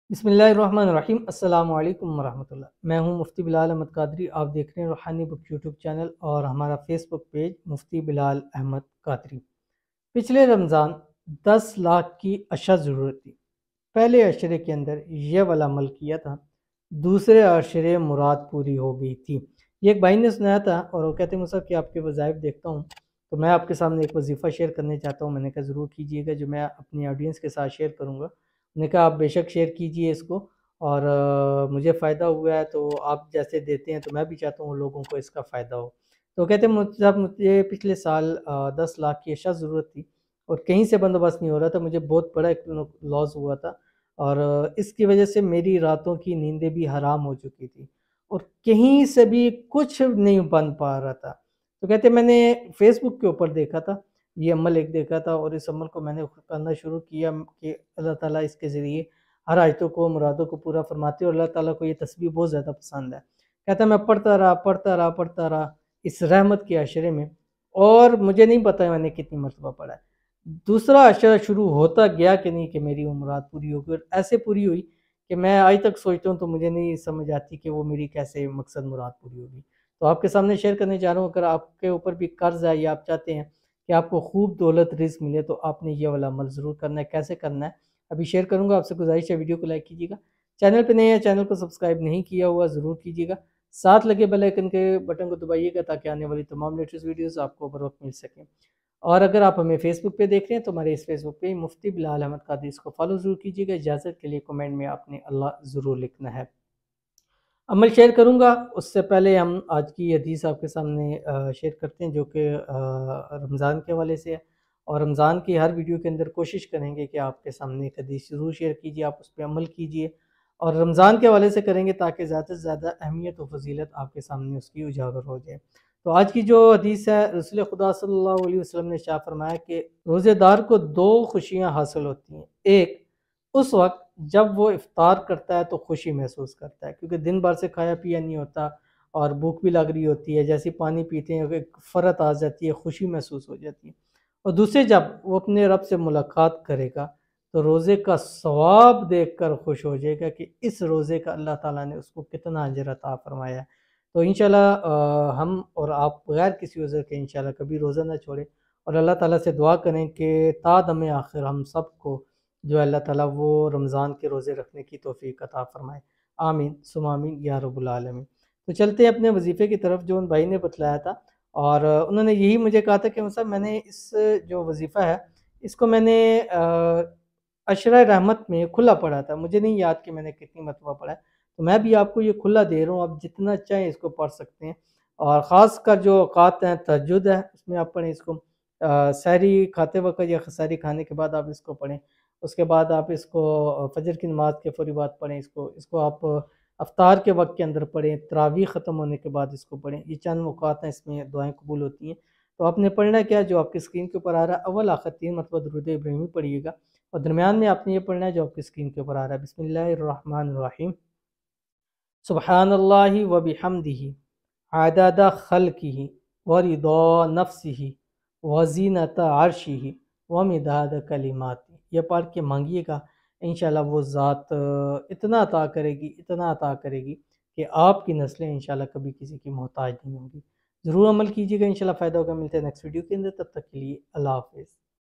बिस्मिल्लाहिर्रहमानिर्रहीम। अस्सलाम वालेकुम वरहमतुल्लाह। मैं हूं मुफ्ती बिलाल अहमद कादरी। आप देख रहे हैं रूहानी बुक यूट्यूब चैनल और हमारा फेसबुक पेज मुफ्ती बिलाल अहमद कादरी। पिछले रमज़ान 10 लाख की अशद ज़रूरत थी। पहले अशरे के अंदर ये वाला अमल किया था, दूसरे अशरे मुराद पूरी हो गई थी। ये एक भाई ने सुनाया था और वो कहते हैं मुझसे कि आपके वज़ाइफ देखता हूँ तो मैं आपके सामने एक वजीफ़ा शेयर करने चाहता हूँ। मैंने कहा ज़रूर कीजिएगा, जो मैं अपनी ऑडियंस के साथ शेयर करूँगा। उन्होंने कहा आप बेशक शेयर कीजिए इसको, और मुझे फ़ायदा हुआ है तो आप जैसे देते हैं तो मैं भी चाहता हूँ लोगों को इसका फ़ायदा हो। तो कहते हैं मुझे पिछले साल 10 लाख की अशद ज़रूरत थी और कहीं से बंदोबस्त नहीं हो रहा था। मुझे बहुत बड़ा एक लॉस हुआ था और इसकी वजह से मेरी रातों की नींदें भी हराम हो चुकी थी और कहीं से भी कुछ नहीं बन पा रहा था। तो कहते मैंने फेसबुक के ऊपर देखा था, ये अमल एक देखा था और इस अमल को मैंने करना शुरू किया कि अल्लाह ताला इसके ज़रिए हर आयतों को, मुरादों को पूरा फरमाते हैं और अल्लाह ताला को ये तस्बीह बहुत ज़्यादा पसंद है। कहता मैं पढ़ता रहा इस रहमत के अशरे में, और मुझे नहीं पता मैंने कितनी मरतबा पढ़ा है। दूसरा अशरा शुरू होता गया कि नहीं कि मेरी वो मुराद पूरी हो गई, और ऐसे पूरी हुई कि मैं आज तक सोचता हूँ तो मुझे नहीं समझ आती कि वो मेरी कैसे मकसद मुराद पूरी होगी। तो आपके सामने शेयर करने जा रहा हूँ, अगर आपके ऊपर भी कर्ज है या आप चाहते हैं कि आपको खूब दौलत रिस्क मिले तो आपने ये वाला अमल ज़रूर करना है। कैसे करना है अभी शेयर करूँगा। आपसे गुजारिश है वीडियो को लाइक कीजिएगा, चैनल पे नए हैं चैनल को सब्सक्राइब नहीं किया हुआ ज़रूर कीजिएगा, साथ लगे बेल आइकन के बटन को दबाइएगा ताकि आने वाली तमाम लेटेस्ट वीडियोज़ आपको बर वक्त मिल सकें। और अगर आप हमें फेसबुक पे देख रहे हैं तो हमारे इस फेसबुक पे मुफ्ती बिलाल अहमद कादरी, इसको फॉलो ज़रूर कीजिएगा। इजाज़त के लिए कमेंट में आपने अल्लाह ज़रूर लिखना है। अमल शेयर करूँगा उससे पहले हम आज की हदीस आपके सामने शेयर करते हैं, जो कि रमज़ान के हवाले से है। और रमज़ान की हर वीडियो के अंदर कोशिश करेंगे कि आपके सामने एक हदीस ज़रूर शेयर कीजिए, आप उस पर अमल कीजिए और रमज़ान के हवाले से करेंगे ताकि ज़्यादा से ज़्यादा अहमियत और फजीलत आपके सामने उसकी उजागर हो जाए। तो आज की जो हदीस है, रसूल खुदा सल्लल्लाहु अलैहि वसल्लम ने शाह फरमाया कि रोज़ेदार को दो खुशियाँ हासिल होती हैं। एक, उस वक्त जब वो इफ्तार करता है तो खुशी महसूस करता है, क्योंकि दिन भर से खाया पिया नहीं होता और भूख भी लग रही होती है। जैसे पानी पीते हैं एक फ़रत आ जाती है, खुशी महसूस हो जाती है। और दूसरे, जब वो अपने रब से मुलाकात करेगा तो रोज़े का सवाब देखकर खुश हो जाएगा कि इस रोज़े का अल्लाह ताला ने उसको कितना अजर अता फरमाया है। तो इंशाल्लाह हम और आप बगैर किसी उज़र के इंशाल्लाह कभी रोज़ा ना छोड़ें और अल्लाह ताला से दुआ करें कि ता दम आखिर हम सबको जो है अल्लाह ताला वो रमज़ान के रोज़े रखने की तौफ़ीक अता फ़रमाए। आमीन सुम आमीन या रब्बुल आलमीन। तो चलते हैं अपने वजीफ़े की तरफ जो उन भाई ने बतलाया था, और उन्होंने यही मुझे कहा था कि मतलब मैंने इस जो वजीफ़ा है इसको मैंने अशरा रहमत में खुला पढ़ा था, मुझे नहीं याद कि मैंने कितनी मरतबा पढ़ा है। तो मैं भी आपको ये खुला दे रहा हूँ, आप जितना चाहें इसको पढ़ सकते हैं। और ख़ास कर जो औक़ात हैं, तहज्जुद है, उसमें आप पढ़ें इसको। सहरी खाते वक़्त या सहरी खाने के बाद आप इसको पढ़ें। उसके बाद आप इसको फ़जर की नमाज़ के फ़ौरी बाद पढ़ें इसको आप अफ्तार के वक़्त के अंदर पढ़ें, तरावी ख़त्म होने के बाद इसको पढ़ें। ये चंद औक़ात हैं, इसमें दुआएँ कबूल होती हैं। तो आपने पढ़ना क्या है, जो आपकी स्क्रीन के ऊपर आ रहा है, अव्वल आखिर 3 मरतबा दुरूद इब्राहिमी पढ़िएगा और दरमियान में आपने ये पढ़ना है जो आपकी स्क्रीन के ऊपर आ रहा है, बिस्मिल्लाहिर्रहमानिर्रहीम, सुब्हानल्लाहि व बिहम्दिही आदादा खल्किही व रिदा नफ्सिही व ज़ीनता अर्शिही व मिदाद कलिमाती। ये पढ़ के मांगिएगा, इंशाल्लाह वो ज़ात इतना अता करेगी कि आपकी नस्लें इंशाल्लाह कभी किसी की मोहताज नहीं होंगी। ज़रूर अमल कीजिएगा, इंशाल्लाह फ़ायदा होगा। मिलते हैं नेक्स्ट वीडियो के अंदर, तब तक के लिए अल्लाह हाफ़िज़।